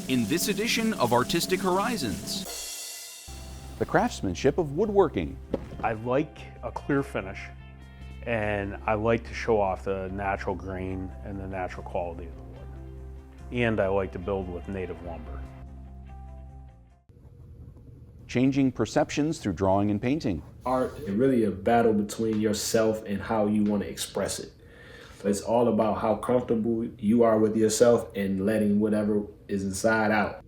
in this edition of Artistic Horizons. The craftsmanship of woodworking. I like a clear finish, and I like to show off the natural grain and the natural quality of the wood. And I like to build with native lumber. Changing perceptions through drawing and painting. Art is really a battle between yourself and how you want to express it. It's all about how comfortable you are with yourself and letting whatever is inside out.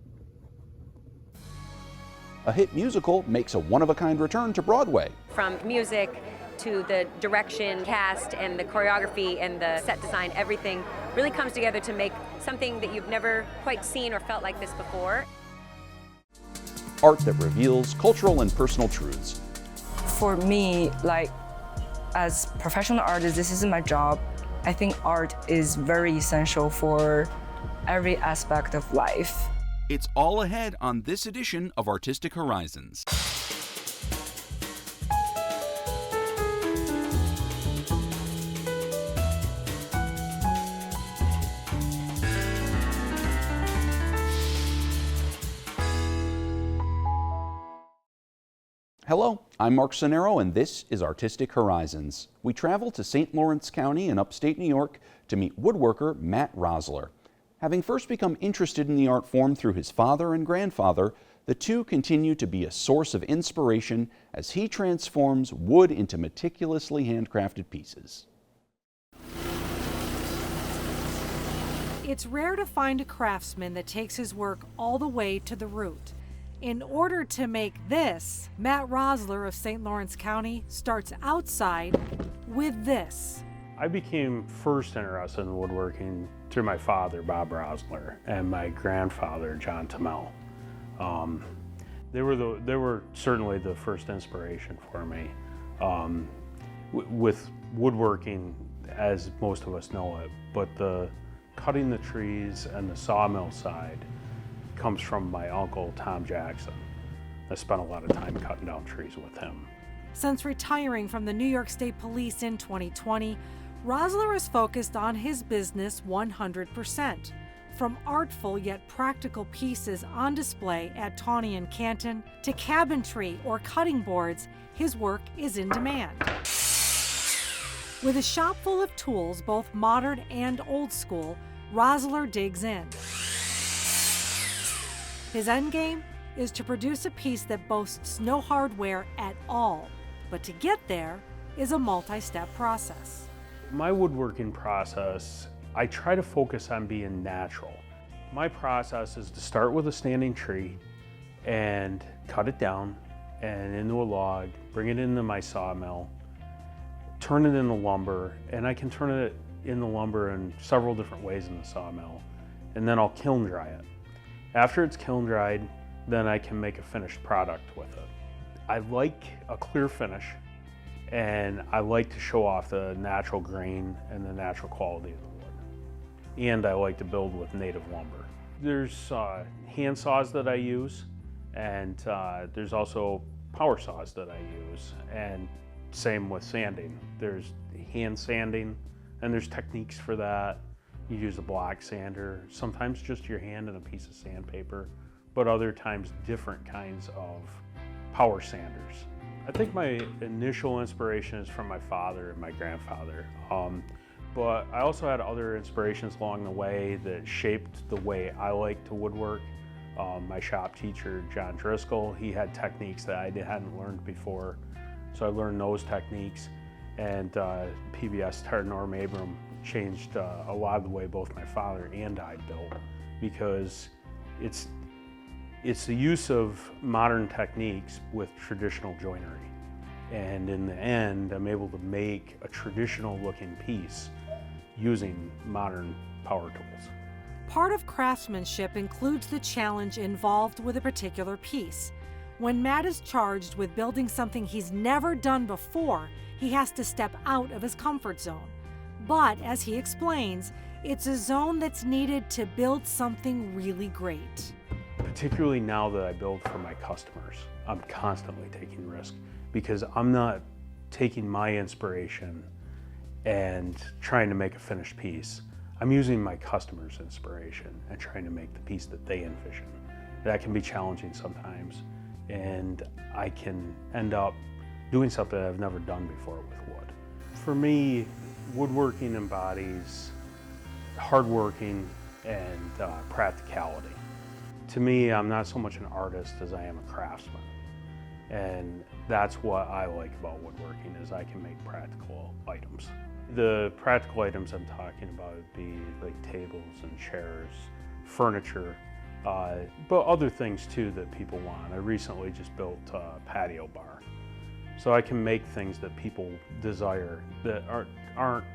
A hit musical makes a one-of-a-kind return to Broadway. From music to the direction, cast, and the choreography and the set design, everything really comes together to make something that you've never quite seen or felt like this before. Art that reveals cultural and personal truths. For me, as professional artist, this is my job. I think art is very essential for every aspect of life. It's all ahead on this edition of Artistic Horizons. Hello, I'm Mark Sonero, and this is Artistic Horizons. We travel to St. Lawrence County in upstate New York to meet woodworker Matt Roessler. Having first become interested in the art form through his father and grandfather, the two continue to be a source of inspiration as he transforms wood into meticulously handcrafted pieces. It's rare to find a craftsman that takes his work all the way to the root. In order to make this, Matt Roessler of St. Lawrence County starts outside with this. I became first interested in woodworking through my father, Bob Roessler, and my grandfather, John Tamel. They were certainly the first inspiration for me. With woodworking, as most of us know it, but the cutting the trees and the sawmill side comes from my uncle, Tom Jackson. I spent a lot of time cutting down trees with him. Since retiring from the New York State Police in 2020, Roessler is focused on his business 100%. From artful yet practical pieces on display at Tawny and Canton to cabinetry or cutting boards, his work is in demand. With a shop full of tools, both modern and old school, Roessler digs in. His endgame is to produce a piece that boasts no hardware at all, but to get there is a multi-step process. My woodworking process, I try to focus on being natural. My process is to start with a standing tree and cut it down and into a log, bring it into my sawmill, turn it into lumber, and I can turn it into lumber in several different ways in the sawmill, and then I'll kiln dry it. After it's kiln dried, then I can make a finished product with it. I like a clear finish, and I like to show off the natural grain and the natural quality of the wood. And I like to build with native lumber. There's hand saws that I use, and there's also power saws that I use, and same with sanding. There's hand sanding, and there's techniques for that. You use a block sander, sometimes just your hand and a piece of sandpaper, but other times different kinds of power sanders. I think my initial inspiration is from my father and my grandfather, but I also had other inspirations along the way that shaped the way I like to woodwork. My shop teacher, John Driscoll, he had techniques that I hadn't learned before, so I learned those techniques, and PBS star Norm Abram changed a lot of the way both my father and I built, because it's the use of modern techniques with traditional joinery. And in the end, I'm able to make a traditional looking piece using modern power tools. Part of craftsmanship includes the challenge involved with a particular piece. When Matt is charged with building something he's never done before, he has to step out of his comfort zone. But as he explains, it's a zone that's needed to build something really great. Particularly now that I build for my customers, I'm constantly taking risk, because I'm not taking my inspiration and trying to make a finished piece. I'm using my customer's inspiration and trying to make the piece that they envision. That can be challenging sometimes, and I can end up doing something I've never done before with wood. For me, woodworking embodies hardworking and practicality. To me, I'm not so much an artist as I am a craftsman. And that's what I like about woodworking, is I can make practical items. The practical items I'm talking about would be like tables and chairs, furniture, but other things too that people want. I recently just built a patio bar. So I can make things that people desire that aren't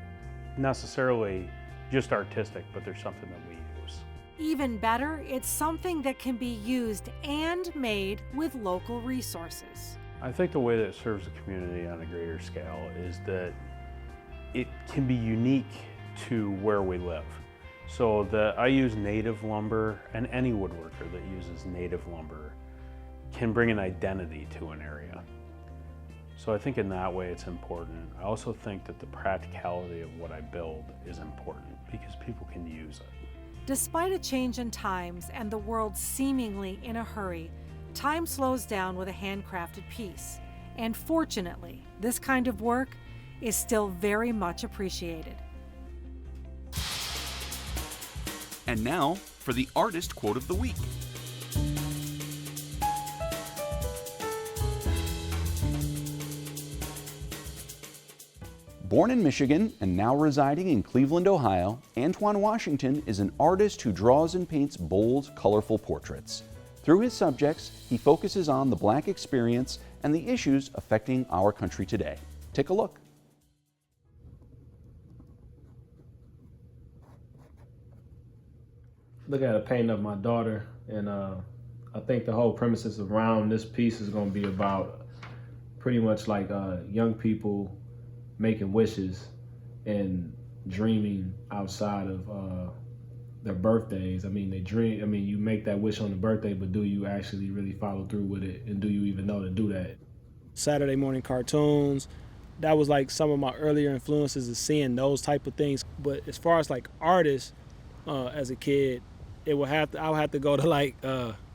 necessarily just artistic, but they're something that we use. Even better, it's something that can be used and made with local resources. I think the way that it serves the community on a greater scale is that it can be unique to where we live. So that I use native lumber, and any woodworker that uses native lumber can bring an identity to an area. So I think in that way it's important. I also think that the practicality of what I build is important because people can use it. Despite a change in times and the world seemingly in a hurry, time slows down with a handcrafted piece. And fortunately, this kind of work is still very much appreciated. And now for the Artist Quote of the Week. Born in Michigan and now residing in Cleveland, Ohio, Antoine Washington is an artist who draws and paints bold, colorful portraits. Through his subjects, he focuses on the Black experience and the issues affecting our country today. Take a look. Look at a painting of my daughter, and I think the whole premises around this piece is going to be about pretty much like young people making wishes and dreaming outside of their birthdays. I mean, they dream. I mean, you make that wish on the birthday, but do you actually really follow through with it? And do you even know to do that? Saturday morning cartoons, that was like some of my earlier influences, is seeing those type of things. But as far as like artists, as a kid, I would have to go to like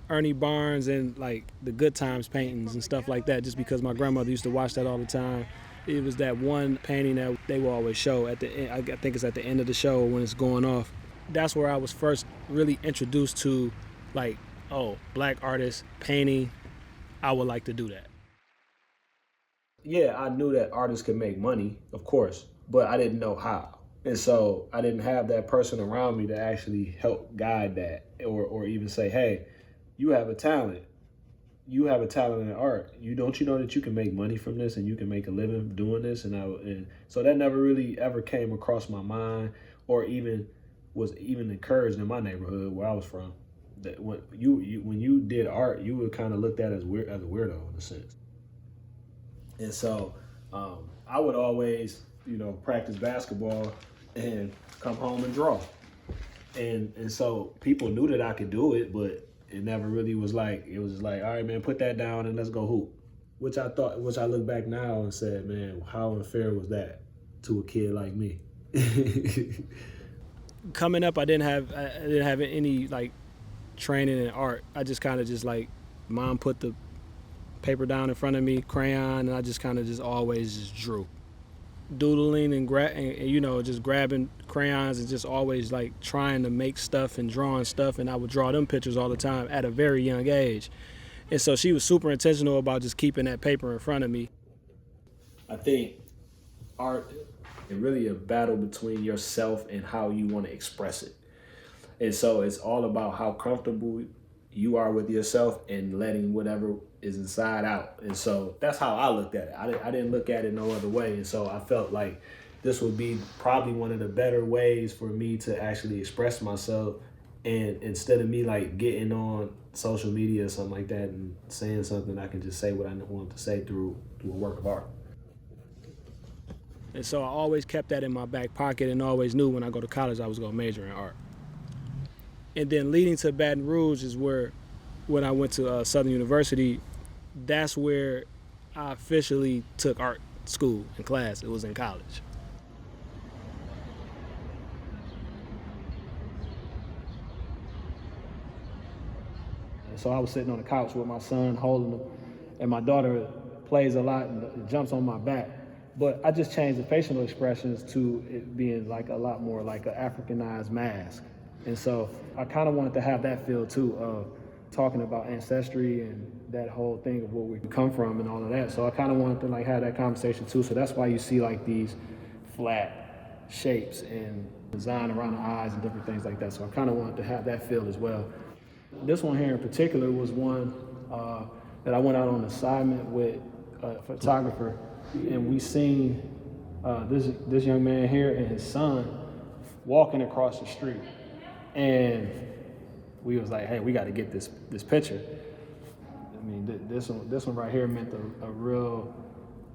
Ernie Barnes and like the Good Times paintings and stuff like that, just because my grandmother used to watch that all the time. It was that one painting that they will always show at the end. I think it's at the end of the show when it's going off. That's where I was first really introduced to like, oh, Black artists painting. I would like to do that. Yeah, I knew that artists could make money, of course, but I didn't know how. And so I didn't have that person around me to actually help guide that, or even say, hey, you have a talent. You have a talent in art. Don't you know that you can make money from this and you can make a living doing this? And so that never really ever came across my mind, or even was even encouraged in my neighborhood where I was from. That when you did art, you were kind of looked at as a weirdo in a sense. And so I would always, practice basketball and come home and draw. And so people knew that I could do it, but it never really was like, it was just like, all right, man, put that down and let's go hoop. Which I look back now and said, man, how unfair was that to a kid like me? Coming up, I didn't have any like training in art. I just kind of like, mom put the paper down in front of me, crayon, and I just kind of always drew. Doodling and just grabbing crayons and just always like trying to make stuff and drawing stuff, and I would draw them pictures all the time at a very young age. And so she was super intentional about just keeping that paper in front of me. I think art is really a battle between yourself and how you want to express it. And so it's all about how comfortable you are with yourself and letting whatever is inside out. And so that's how I looked at it. I didn't look at it no other way. And so I felt like this would be probably one of the better ways for me to actually express myself. And instead of me like getting on social media or something like that and saying something, I can just say what I want to say through a work of art. And so I always kept that in my back pocket and always knew when I go to college I was going to major in art. And then leading to Baton Rouge is where, when I went to Southern University, that's where I officially took art school and class. It was in college. So I was sitting on the couch with my son holding him, and my daughter plays a lot and jumps on my back. But I just changed the facial expressions to it being like a lot more like an Africanized mask. And so I kind of wanted to have that feel too, of talking about ancestry and that whole thing of where we come from and all of that. So I kind of wanted to like have that conversation too. So that's why you see like these flat shapes and design around the eyes and different things like that. So I kind of wanted to have that feel as well. This one here in particular was one that I went out on assignment with a photographer, and we seen this young man here and his son walking across the street, and we was like, hey, we got to get this picture. I mean, this one right here meant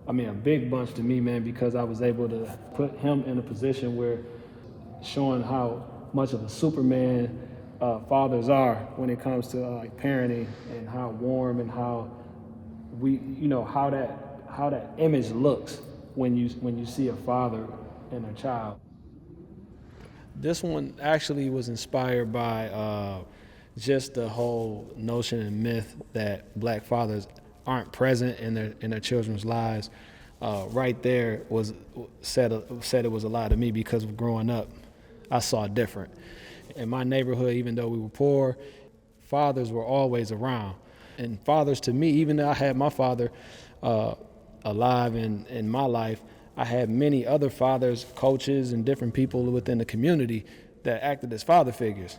a big bunch to me, man, because I was able to put him in a position where showing how much of a Superman fathers are when it comes to like parenting, and how warm and how how that image looks when you see a father and a child. This one actually was inspired by just the whole notion and myth that black fathers aren't present in their children's lives. Right there said it was a lot to me, because of growing up, I saw different. In my neighborhood, even though we were poor, fathers were always around. And fathers to me, even though I had my father alive in my life, I had many other fathers, coaches, and different people within the community that acted as father figures.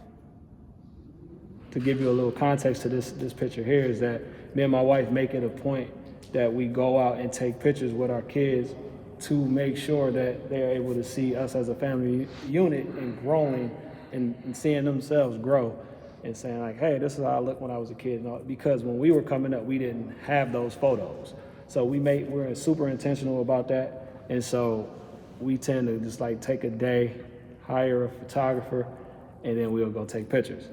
To give you a little context to this picture here is that me and my wife make it a point that we go out and take pictures with our kids to make sure that they're able to see us as a family unit and growing and seeing themselves grow and saying like, hey, this is how I looked when I was a kid. Because when we were coming up, we didn't have those photos. So we're super intentional about that. And so we tend to just like take a day, hire a photographer, and then we'll go take pictures.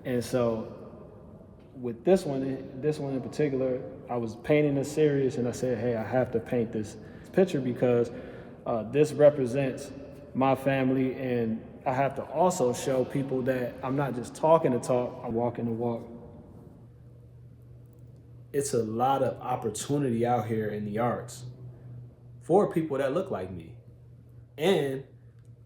And so with this one in particular, I was painting a series, and I said, hey, I have to paint this picture because this represents my family, and I have to also show people that I'm not just talking the talk, I'm walking the walk. It's a lot of opportunity out here in the arts for people that look like me. And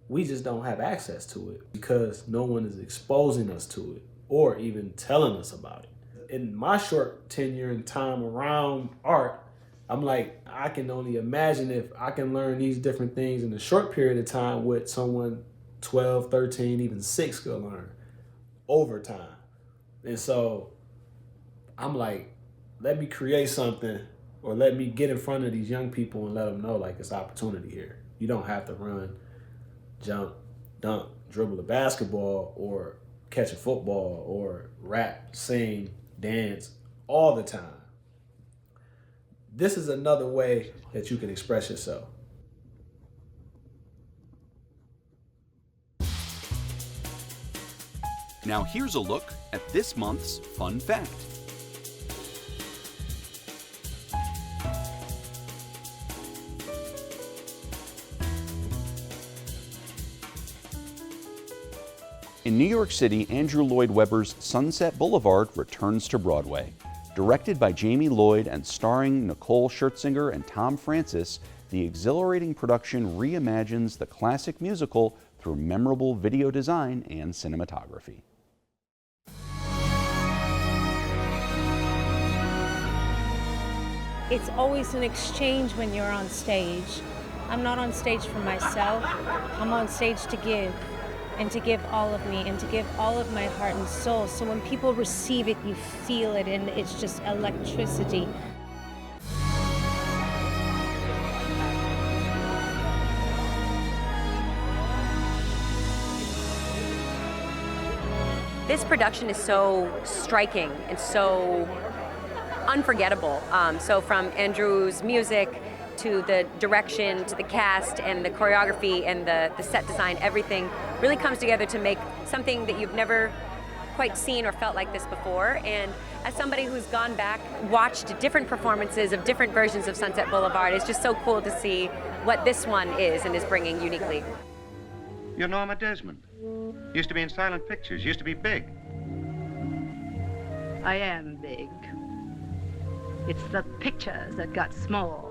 we just don't have access to it because no one is exposing us to it or even telling us about it. In my short tenure and time around art, I'm like, I can only imagine if I can learn these different things in a short period of time what someone 12, 13, even 6 could learn over time. And so I'm like, let me create something, or let me get in front of these young people and let them know like it's opportunity here. You don't have to run, jump, dunk, dribble a basketball, or catch a football, or rap, sing, dance all the time. This is another way that you can express yourself. Now here's a look at this month's fun fact. In New York City, Andrew Lloyd Webber's Sunset Boulevard returns to Broadway. Directed by Jamie Lloyd and starring Nicole Scherzinger and Tom Francis, the exhilarating production reimagines the classic musical through memorable video design and cinematography. It's always an exchange when you're on stage. I'm not on stage for myself. I'm on stage to give, and to give all of me, and to give all of my heart and soul. So when people receive it, you feel it, and it's just electricity. This production is so striking and so unforgettable. So from Andrew's music to the direction, to the cast and the choreography and the set design, everything really comes together to make something that you've never quite seen or felt like this before. And as somebody who's gone back, watched different performances of different versions of Sunset Boulevard, it's just so cool to see what this one is and is bringing uniquely. You're Norma Desmond. Used to be in silent pictures, used to be big. I am big. It's the pictures that got small.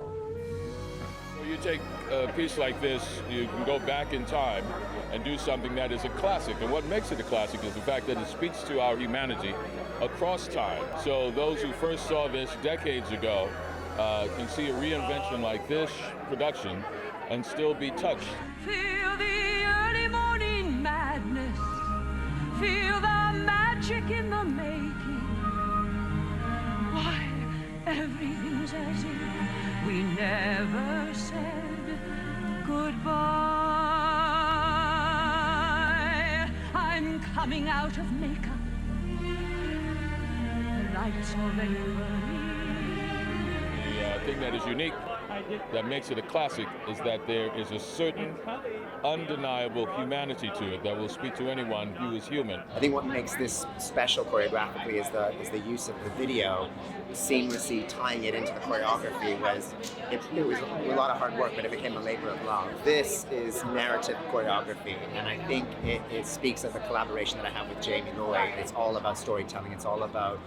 Well, you take a piece like this, you can go back in time and do something that is a classic. And what makes it a classic is the fact that it speaks to our humanity across time. So those who first saw this decades ago can see a reinvention like this production and still be touched. Feel the early morning madness. Feel the magic in the making. Why, everything's as if we never said goodbye. I'm coming out of makeup. The lights already burning. The thing that is unique, that makes it a classic, is that there is a certain undeniable humanity to it that will speak to anyone who is human. I think what makes this special choreographically is the use of the video, seamlessly tying it into the choreography. It was a lot of hard work, but it became a labor of love. This is narrative choreography, and I think it speaks of the collaboration that I have with Jamie Lloyd. It's all about storytelling. It's all about,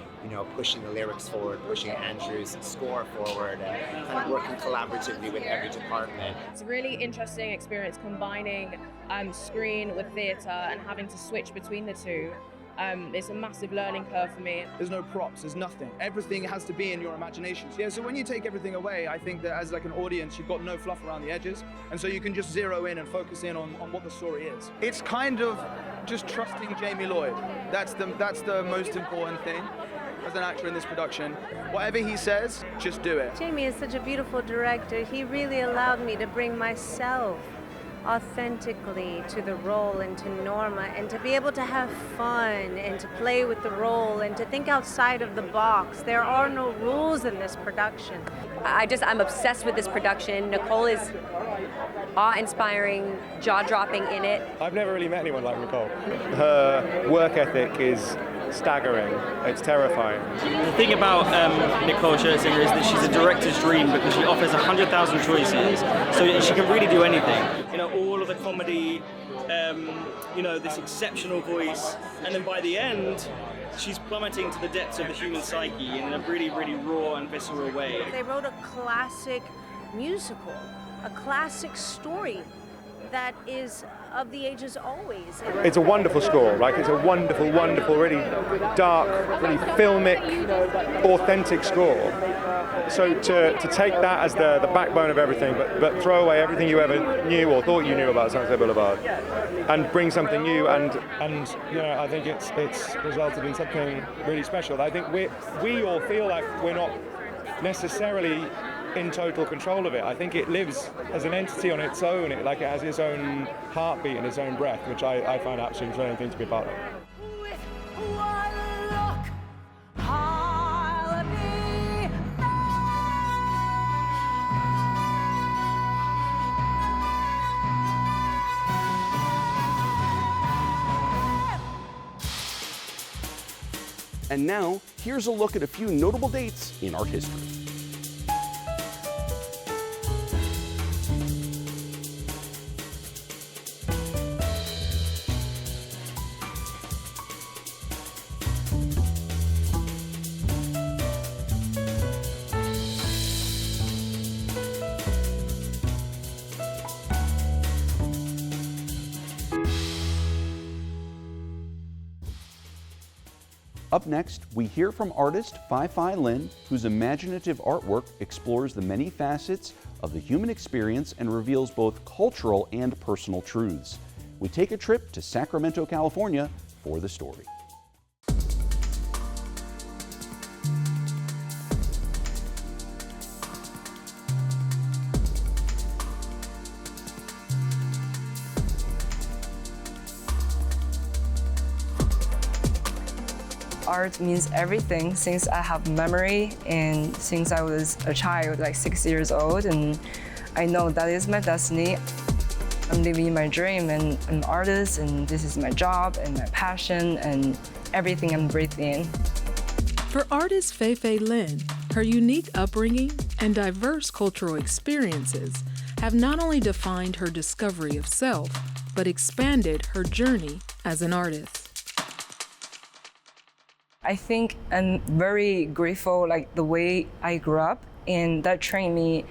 pushing the lyrics forward, pushing Andrew's score forward, and kind of working collaboratively with every department. It's a really interesting experience combining screen with theatre and having to switch between the two. It's a massive learning curve for me. There's no props, there's nothing. Everything has to be in your imagination. Yeah, so when you take everything away, I think that as like an audience, you've got no fluff around the edges, and so you can just zero in and focus in on what the story is. It's kind of just trusting Jamie Lloyd. That's the most important thing as an actor in this production. Whatever he says, just do it. Jamie is such a beautiful director. He really allowed me to bring myself authentically to the role and to Norma, and to be able to have fun and to play with the role and to think outside of the box. There are no rules in this production. I'm obsessed with this production. Nicole is awe-inspiring, jaw-dropping in it. I've never really met anyone like Nicole. Her work ethic is staggering. It's terrifying. The thing about Nicole Scherzinger is that she's a director's dream because she offers 100,000 choices, so she can really do anything. All of the comedy, this exceptional voice, and then by the end, she's plummeting to the depths of the human psyche in a really, really raw and visceral way. They wrote a classic musical, a classic story that is of the ages always. It's a wonderful score, like it's a wonderful, really dark, really filmic, authentic score. So to take that as the backbone of everything, but throw away everything you ever knew or thought you knew about Sunset Boulevard, and bring something new, and I think it's resulted in something really special. I think we all feel like we're not necessarily in total control of it. I think it lives as an entity on its own. It has its own heartbeat and its own breath, which I find absolutely thrilling thing to be a part of. And now, here's a look at a few notable dates in art history. Up next, we hear from artist Phi Phi Lin, whose imaginative artwork explores the many facets of the human experience and reveals both cultural and personal truths. We take a trip to Sacramento, California for the story. Art means everything since I have memory and since I was a child, like 6 years old, and I know that is my destiny. I'm living my dream, and I'm an artist, and this is my job and my passion and everything I'm breathing in. For artist Phi Phi Lin, her unique upbringing and diverse cultural experiences have not only defined her discovery of self, but expanded her journey as an artist. I think I'm very grateful, like the way I grew up, and that trained me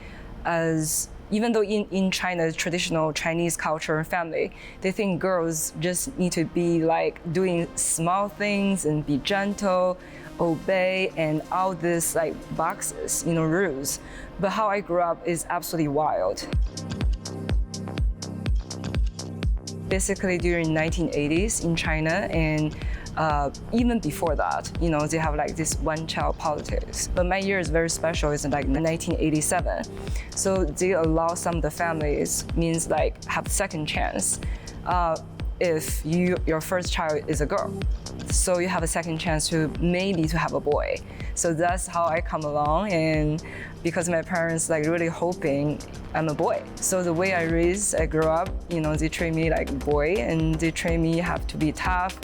as, even though in China's traditional Chinese culture and family, they think girls just need to be like doing small things and be gentle, obey, and all these like boxes, rules. But how I grew up is absolutely wild. Basically during 1980s in China, and even before that, they have like this one-child politics. But my year is very special. It's like 1987. So they allow some of the families, means like have second chance if your first child is a girl. So you have a second chance to maybe to have a boy. So that's how I come along, and because my parents like really hoping I'm a boy. So the way I grew up, they train me like a boy, and they train me have to be tough.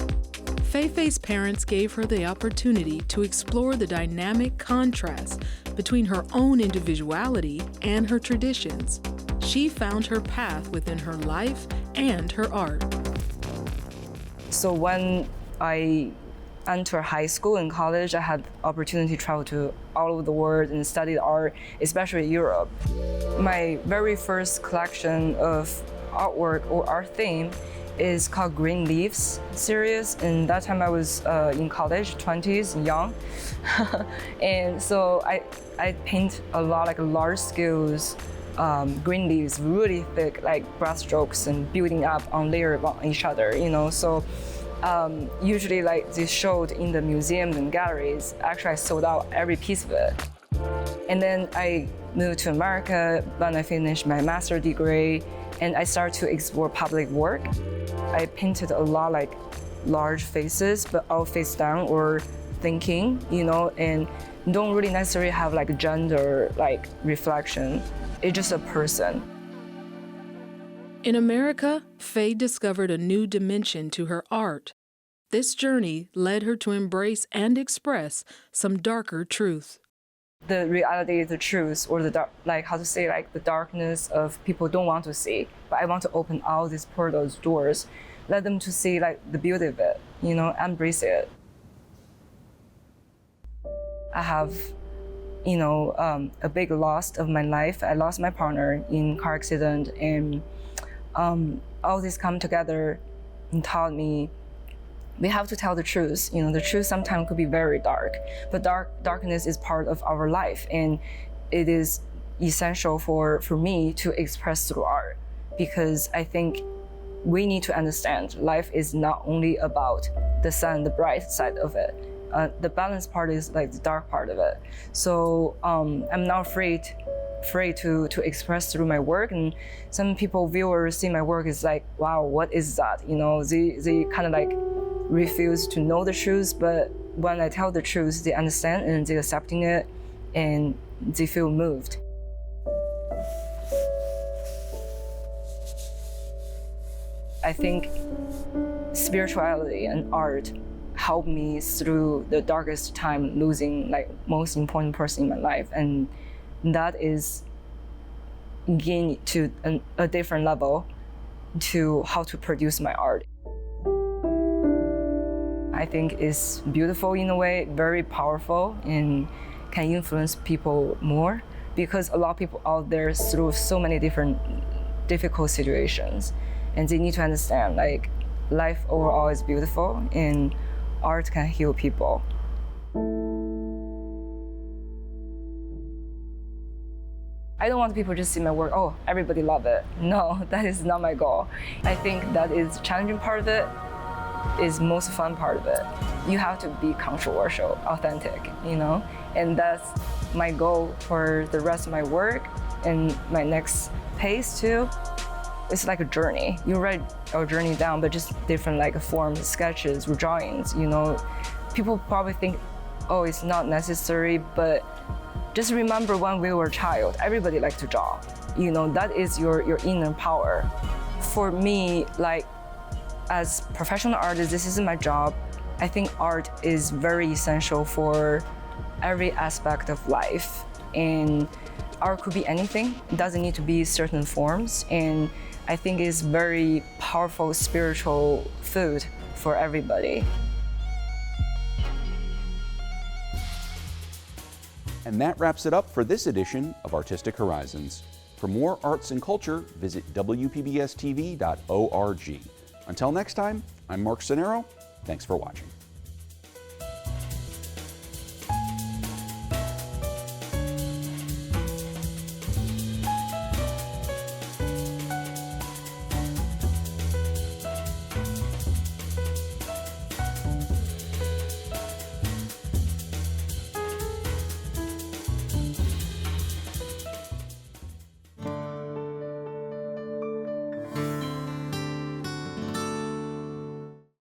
Fei-Fei's parents gave her the opportunity to explore the dynamic contrast between her own individuality and her traditions. She found her path within her life and her art. So when I entered high school and college, I had the opportunity to travel to all over the world and study art, especially Europe. My very first collection of artwork or art theme is called Green Leaves series, and that time I was in college, 20s, young. And so I paint a lot like large scales, green leaves, really thick, like brush strokes and building up on layer on each other, So usually like they showed in the museums and galleries, actually I sold out every piece of it. And then I moved to America when I finished my master's degree, and I started to explore public work. I painted a lot like large faces, but all face down or thinking, and don't really necessarily have like gender like reflection. It's just a person. In America, Fei discovered a new dimension to her art. This journey led her to embrace and express some darker truth. The reality, the truth, or the dark, like how to say, like the darkness of people don't want to see. But I want to open all these portals, doors, let them to see like the beauty of it, embrace it. I have, a big loss of my life. I lost my partner in car accident, and all this come together and taught me we have to tell the truth. The truth sometimes could be very dark, but darkness is part of our life, and it is essential for me to express through art, because I think we need to understand life is not only about the sun, the bright side of it. The balance part is like the dark part of it. So I'm not afraid to express through my work, and some viewers see my work is like, wow, what is that? They kind of like refuse to know the truth, but when I tell the truth, they understand and they're accepting it, and they feel moved. I think spirituality and art helped me through the darkest time, losing like most important person in my life, and that is getting to a different level to how to produce my art. I think it's beautiful in a way, very powerful, and can influence people more, because a lot of people out there through so many different difficult situations, and they need to understand like life overall is beautiful and art can heal people. I don't want people to just see my work, oh, everybody love it. No, that is not my goal. I think that is the challenging part of it, is most fun part of it. You have to be controversial, authentic, and that's my goal for the rest of my work and my next pace too. It's like a journey. You write our journey down, but just different like forms, sketches, or drawings, People probably think, oh, it's not necessary, but just remember when we were a child, everybody liked to draw. That is your inner power. For me, like as professional artist, this is my job. I think art is very essential for every aspect of life. And art could be anything. It doesn't need to be certain forms. And I think it's very powerful spiritual food for everybody. And that wraps it up for this edition of Artistic Horizons. For more arts and culture, visit WPBSTV.org. Until next time, I'm Mark Cenero. Thanks for watching.